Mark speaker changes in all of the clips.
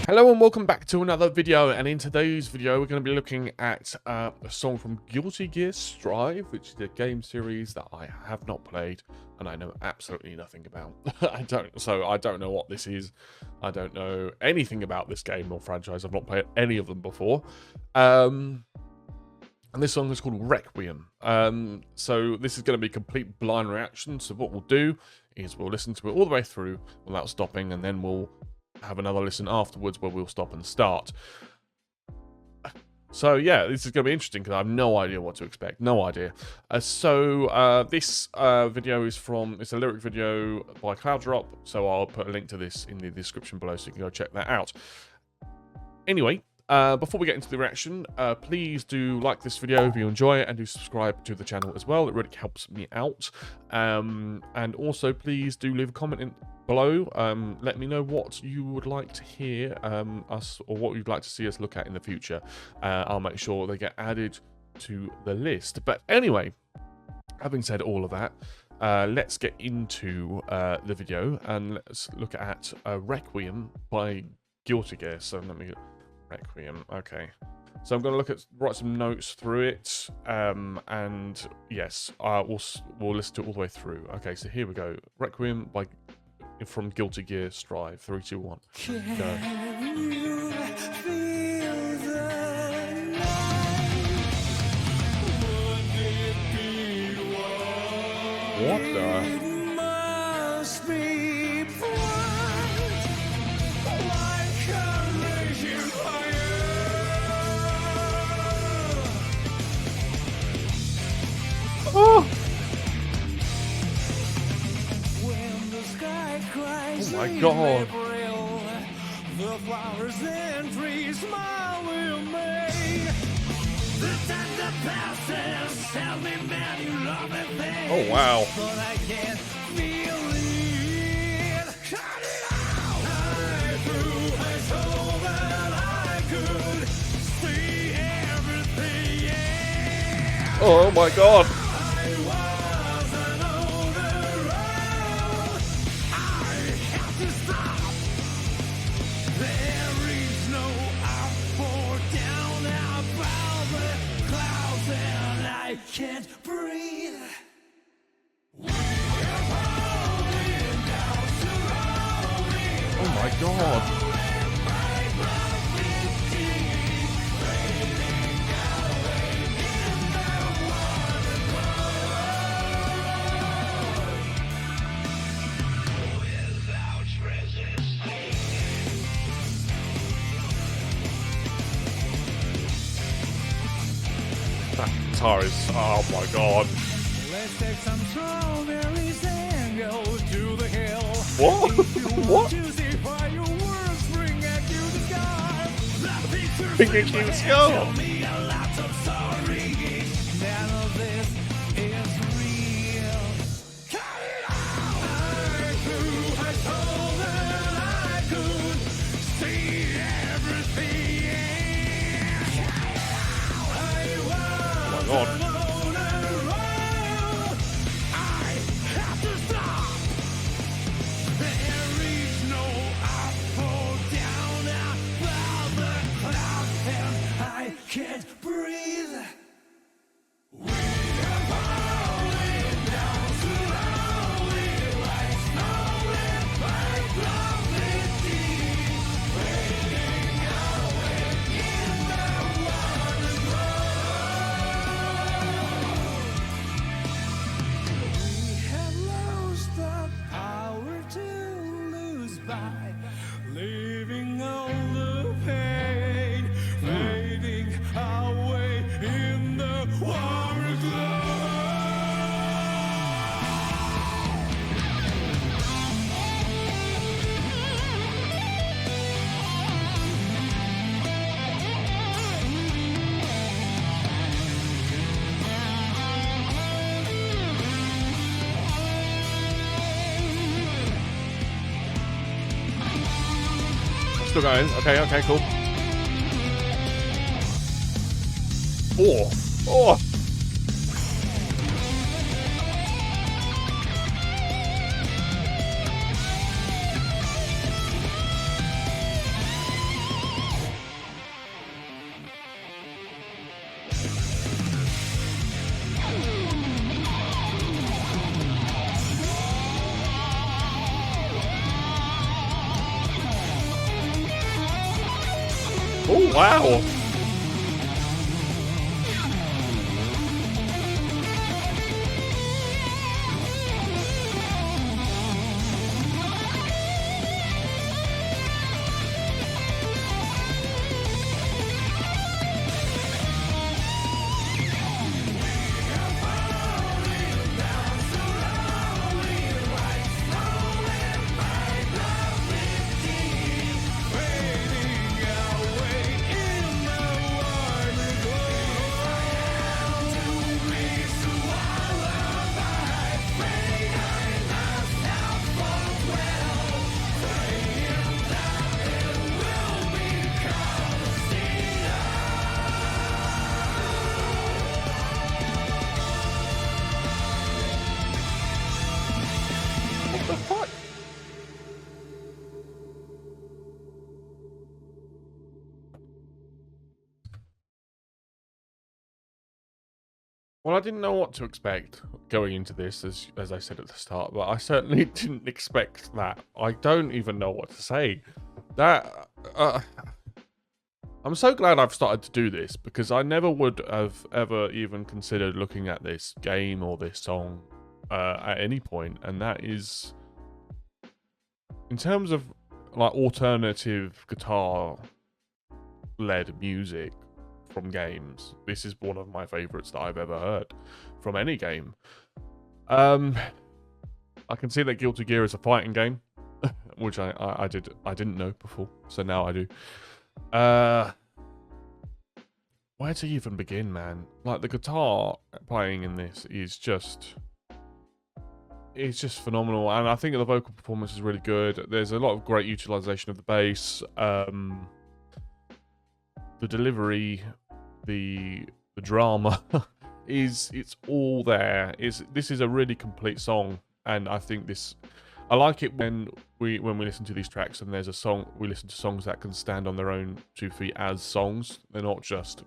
Speaker 1: Hello and welcome back to another video, and in today's video we're going to be looking at a song from Guilty Gear Strive, which is a game series that I have not played and I know absolutely nothing about. I don't know what this is. I don't know anything about this game or franchise. I've not played any of them before. And this song is called Requiem. So this is going to be complete blind reaction. So what we'll do is we'll listen to it all the way through without stopping, and then we'll have another listen afterwards where we'll stop and start. So yeah, this is going to be interesting because I have no idea what to expect. No idea. This video is it's a lyric video by Cloud Drop, so I'll put a link to this in the description below so you can go check that out. Anyway, before we get into the reaction, please do like this video if you enjoy it, and do subscribe to the channel as well. It really helps me out. And also, please do leave a comment below. Let me know what you would like to hear or what you'd like to see us look at in the future. I'll make sure they get added to the list. But anyway, having said all of that, let's get into the video and let's look at Requiem by Guilty Gear. So let me Requiem. Okay, so I'm going to write some notes through it, and yes, we'll listen to it all the way through. Okay, so here we go. Requiem from Guilty Gear Strive. 3, 2, 1. Go. What the? Oh! Oh my god. The flowers and trees smile will make. The time that passes, tell me, man, you love me. Oh wow. But I can't feel it. Shut it out. I told that I could see everything. Yeah. Oh my god. Can't breathe. Oh my god. That guitar is, oh my god. Let's take some strawberries and go to the hill. What? What? Finger cute skull. Tell me a lot of sorry. None of this is real. Cut it out. I told that I could see everything. Oh my god. Can't breathe. We are falling down slowly, like snow in my gravity, fading away in the water glow. We have lost the power to lose by leaving all the pain. Away in the water glow. Still going. Okay, cool. Oh, oh. Wow. What the fuck? Well, I didn't know what to expect going into this, as I said at the start, but I certainly didn't expect that. I don't even know what to say. That I'm so glad I've started to do this, because I never would have ever even considered looking at this game or this song at any point, and that is, in terms of like alternative guitar-led music from games, this is one of my favorites that I've ever heard from any game. I can see that Guilty Gear is a fighting game, which I didn't know before, so now I do. Where to even begin, man? Like, the guitar playing in this is just, it's just phenomenal, and I think the vocal performance is really good. There's a lot of great utilization of the bass, the delivery, the drama it's all there. This is a really complete song, and I think this, I like it when we listen to these tracks and there's a song, we listen to songs that can stand on their own 2 feet as songs. They're not just,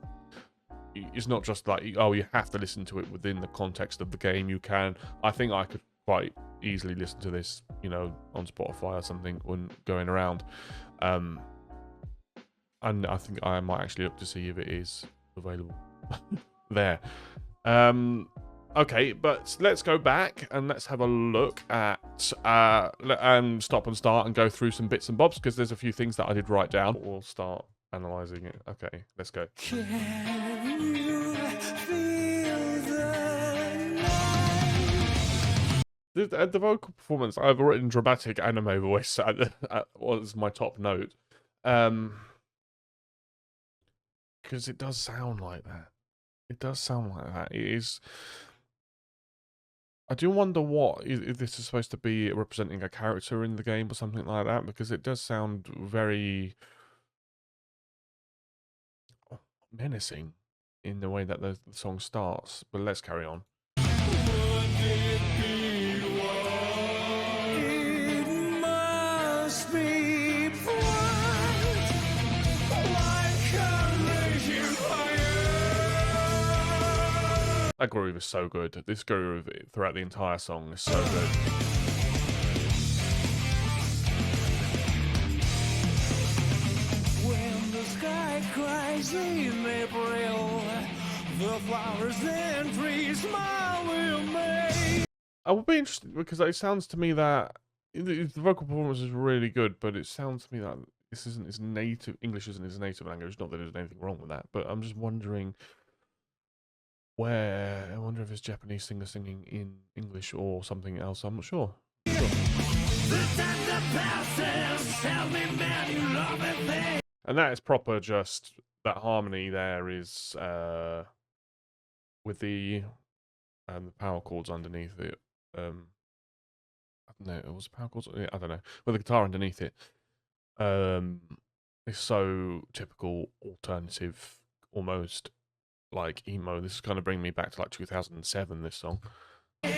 Speaker 1: it's not just like, oh, you have to listen to it within the context of the game. You can, I think I could quite easily listen to this, you know, on Spotify or something when going around, and I think I might actually look to see if it is available there. Okay, but let's go back and let's have a look at stop and start and go through some bits and bobs, because there's a few things that I did write down. We'll start analyzing it. Okay, let's go. Can you feel the vocal performance? I've written dramatic anime voice was my top note, because it does sound like that. It does sound like that. It is. I do wonder what if this is supposed to be representing a character in the game or something like that, because it does sound very menacing in the way that the song starts. But let's carry on. That groove is so good. This groove throughout the entire song is so good. When the sky cries in April, the flowers and trees smile with me. I would be interested, because it sounds to me that the vocal performance is really good, but it sounds to me that this isn't his native, English isn't his native language. Not that there's anything wrong with that, but I'm just wondering where, I wonder if it's Japanese singer singing in English or something else. I'm not sure. And that is proper, just that harmony there is with the power chords underneath it. I don't know, it was power chords, I don't know, with the guitar underneath it. It's so typical alternative, almost like emo. This is kind of bringing me back to like 2007, this song. And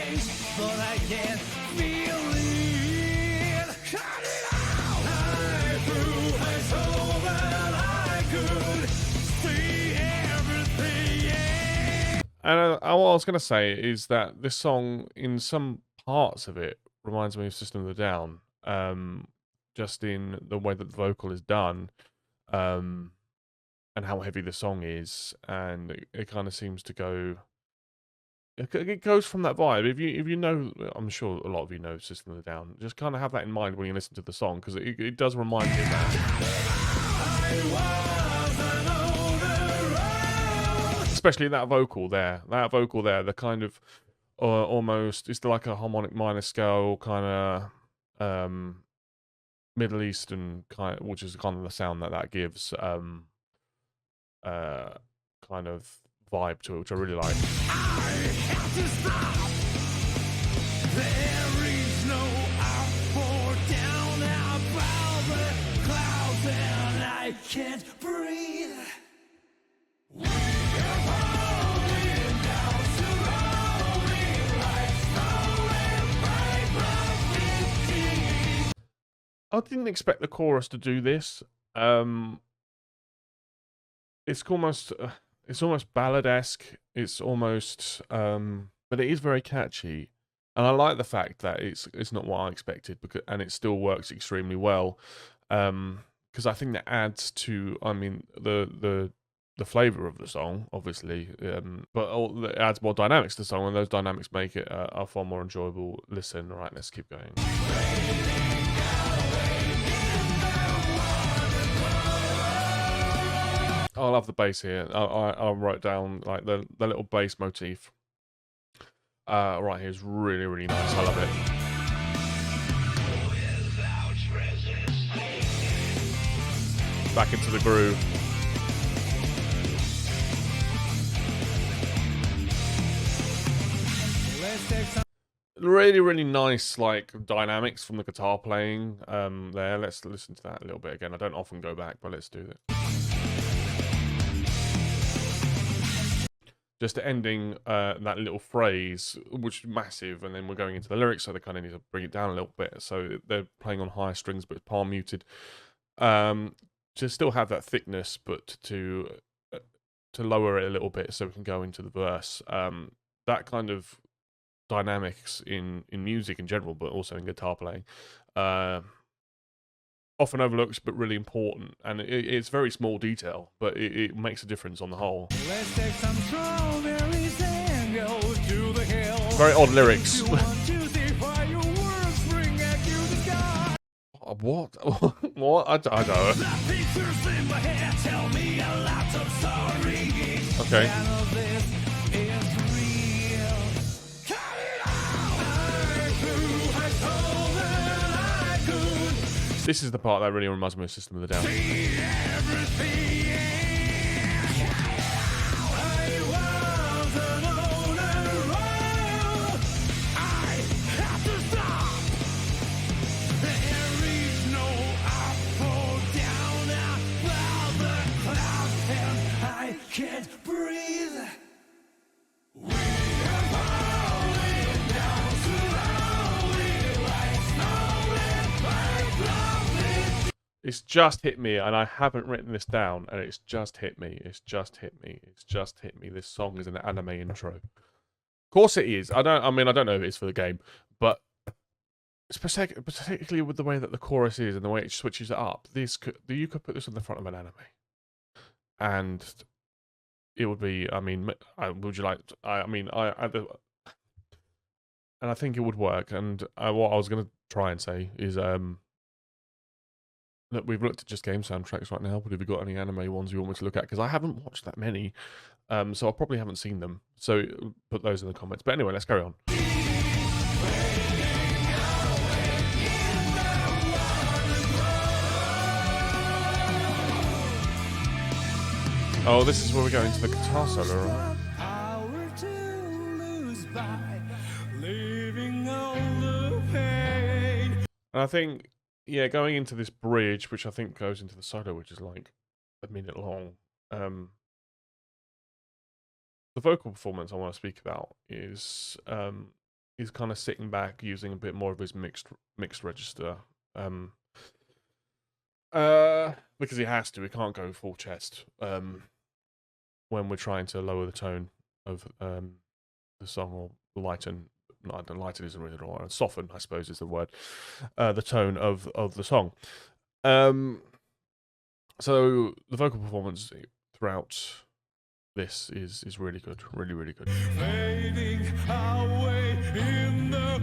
Speaker 1: what I was going to say is that this song, in some parts of it, reminds me of System of a Down, just in the way that the vocal is done. and how heavy the song is, and it kind of seems to go. It goes from that vibe. If you know, I'm sure a lot of you know System of a Down. Just kind of have that in mind when you listen to the song, because it does remind you of that. Especially that vocal there. The kind of almost, it's like a harmonic minor scale kind of Middle Eastern kind, which is kind of the sound that gives. Kind of vibe to it, which I really like. I have to stop. There is no up or down above the clouds, and I can't breathe. We are falling down slowly like snow and I didn't expect the chorus to do this. It's almost ballad-esque. It's almost, but it is very catchy, and I like the fact that it's not what I expected, and it still works extremely well, because I think that adds to, I mean, the flavor of the song, obviously, but it adds more dynamics to the song, and those dynamics make it a far more enjoyable listen. All right, let's keep going. I love the bass here. I'll write down like the little bass motif. Right here is really, really nice. I love it. Back into the groove. Really, really nice like dynamics from the guitar playing there. Let's listen to that a little bit again. I don't often go back, but let's do it. Just ending that little phrase, which is massive, and then we're going into the lyrics, so they kind of need to bring it down a little bit. So they're playing on higher strings, but it's palm muted. To still have that thickness, but to lower it a little bit so we can go into the verse. That kind of dynamics in music in general, but also in guitar playing, often overlooked, but really important, and it's very small detail, but it makes a difference on the whole. Let's take some strawberries and go to the hill. Very odd lyrics. What? What? I don't know. Okay. This is the part that really reminds me of System of the Down. It's just hit me, and I haven't written this down, and it's just hit me. It's just hit me. It's just hit me. This song is an anime intro. Of course it is. I mean, I don't know if it's for the game, but it's particularly with the way that the chorus is and the way it switches it up. You could put this on the front of an anime, and it would be. I mean, would you like? And I think it would work. And what I was going to try and say is, look, we've looked at just game soundtracks right now, but have you got any anime ones you want me to look at? Because I haven't watched that many, so I probably haven't seen them. So put those in the comments. But anyway, let's carry on. Oh, this is where we go into the guitar solo, right? And I think, yeah, going into this bridge, which I think goes into the solo, which is like a minute long. The vocal performance I want to speak about is kind of sitting back, using a bit more of his mixed register. Because he has to. He can't go full chest when we're trying to lower the tone of the song, or lighten. No, lighten isn't really the right word. Soften, I suppose, is the word. The tone of the song. So the vocal performance, throughout this is really good, really good.
Speaker 2: Fading away in the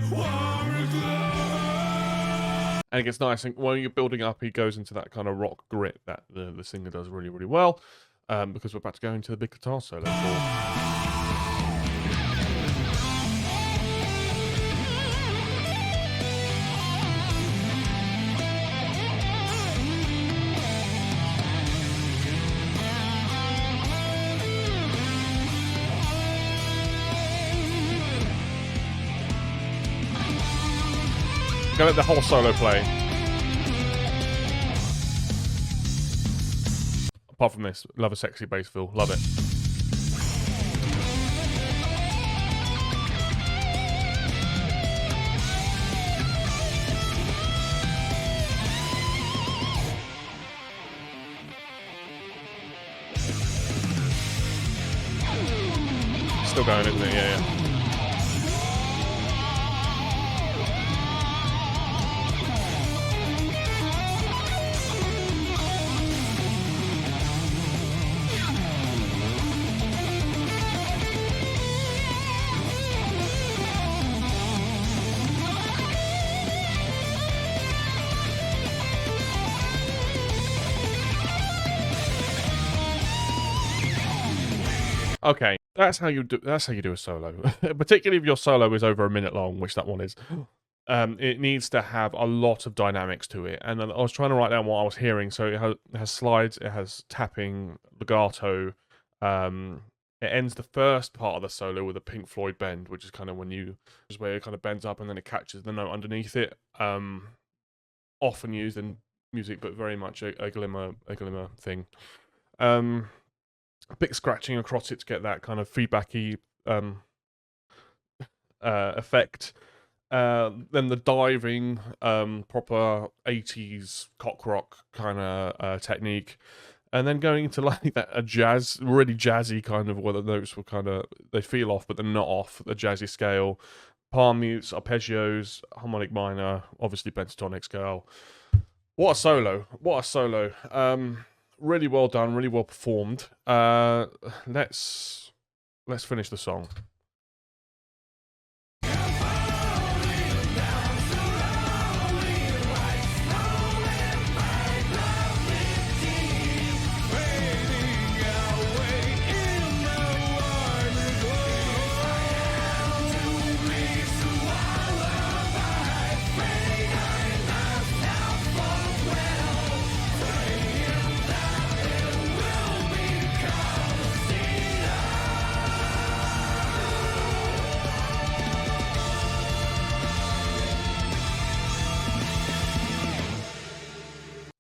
Speaker 1: and it gets nice, and when you're building up, he goes into that kind of rock grit that the singer does really well, because we're about to go into the big guitar solo. Gonna let the whole solo play. Apart from this, love a sexy bass fill, love it. Still going, isn't it? Yeah. Okay, that's how you do a solo. Particularly if your solo is over a minute long, which that one is. It needs to have a lot of dynamics to it. And I was trying to write down what I was hearing. So it has slides, it has tapping, legato. It ends the first part of the solo with a Pink Floyd bend, which is kind of where it kind of bends up and then it catches the note underneath it. Often used in music, but very much a glimmer thing. A bit scratching across it to get that kind of feedbacky effect. Then the diving, proper 80s cock rock kind of technique. And then going into like that really jazzy kind of, where the notes were kind of, they feel off, but they're not off, the jazzy scale. Palm mutes, arpeggios, harmonic minor, obviously pentatonic scale. What a solo. Really well done, really well performed. Let's finish the song.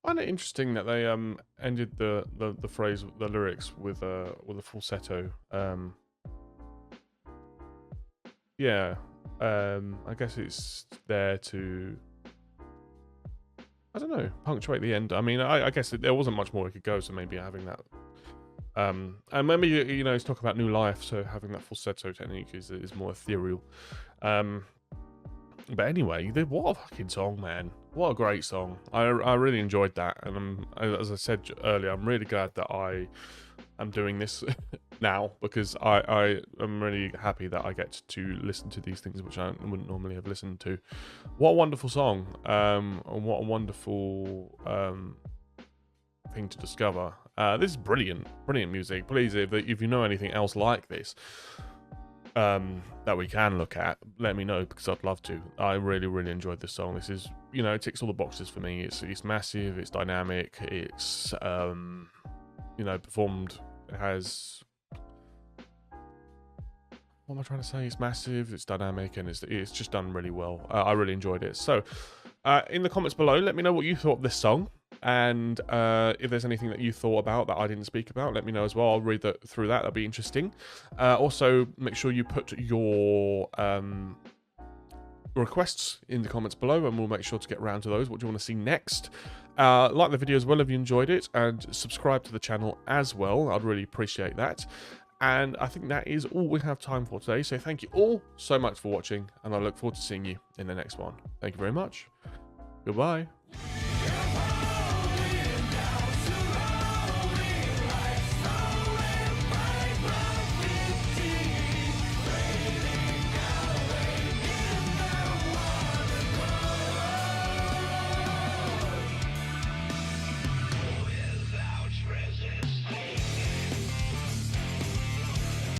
Speaker 1: I find it interesting that they ended the phrase, the lyrics with a falsetto. Yeah, I guess it's there to, I don't know, punctuate the end. I mean, I guess there wasn't much more it could go, so maybe having that. And maybe, you know, he's talking about new life, so having that falsetto technique is more ethereal. But anyway, what a fucking song, man. What a great song. I really enjoyed that. And as I said earlier, I'm really glad that I am doing this now, because I am really happy that I get to listen to these things which I wouldn't normally have listened to. What a wonderful song. And what a wonderful thing to discover. This is brilliant music. Please, if you know anything else like this, that we can look at, let me know, because I'd love to. I really enjoyed this song. This is, you know, it ticks all the boxes for me. It's massive, it's dynamic, it's you know, performed. It has, what am I trying to say? It's massive, it's dynamic, and it's just done really well. I really enjoyed it. So in the comments below, let me know what you thought of this song. And if there's anything that you thought about that I didn't speak about, let me know as well. I'll read through that. That'll be interesting. Also, make sure you put your requests in the comments below, and we'll make sure to get around to those. What do you want to see next? Like the video as well if you enjoyed it, and subscribe to the channel as well. I'd really appreciate that. And I think that is all we have time for today. So thank you all so much for watching, and I look forward to seeing you in the next one. Thank you very much. Goodbye.